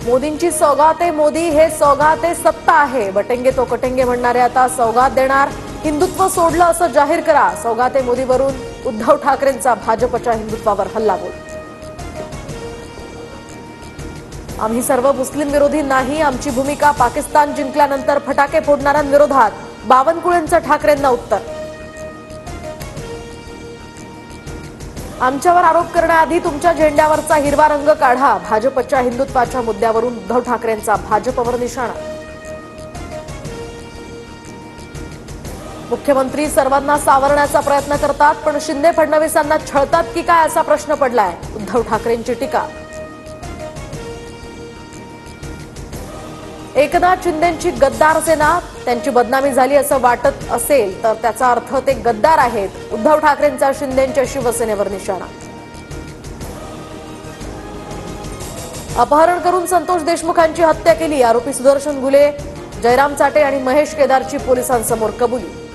मोदींची सौगात आहे मोदी, हे सौगात आहे सत्ता आहे। बटेंगे तो कटेंगे म्हणणारे आता सौगात देणार। हिंदुत्व सोडलं असं जाहीर करा। सौगात आहे मोदीवरून उद्धव ठाकरेंचा भाजपच्या हिंदुत्वावर हल्लाबोल। आम्ही सर्व मुस्लिम विरोधी नाही, आमची भूमिका पाकिस्तान जिंकल्यानंतर फटाके फोडणाऱ्यांविरोधात। बावनकुळेंचं ठाकरेंना उत्तर। आमच्यावर आरोप करण्याआधी तुमच्या झेंड्यावरचा हिरवा रंग काढा। भाजपच्या हिंदुत्वाच्या मुद्द्यावरून उद्धव ठाकरेंचा भाजपवर निशाणा। मुख्यमंत्री सर्वांना सावरण्याचा प्रयत्न करतात, पण शिंदे फडणवीसांना छळतात की काय असा प्रश्न पडलाय। उद्धव ठाकरेंची टीका। एकनाथ शिंदेंची गद्दार सेना, त्यांची बदनामी झाली असं वाटत असेल तर त्याचा अर्थ ते गद्दार आहेत। उद्धव ठाकरेंचा शिंदेंच्या शिवसेनेवर निशाणा। अपहरण करून संतोष देशमुखांची हत्या केली। आरोपी सुदर्शन घुले, जयराम चाटे आणि महेश केदारची पोलिसांसमोर कबुली।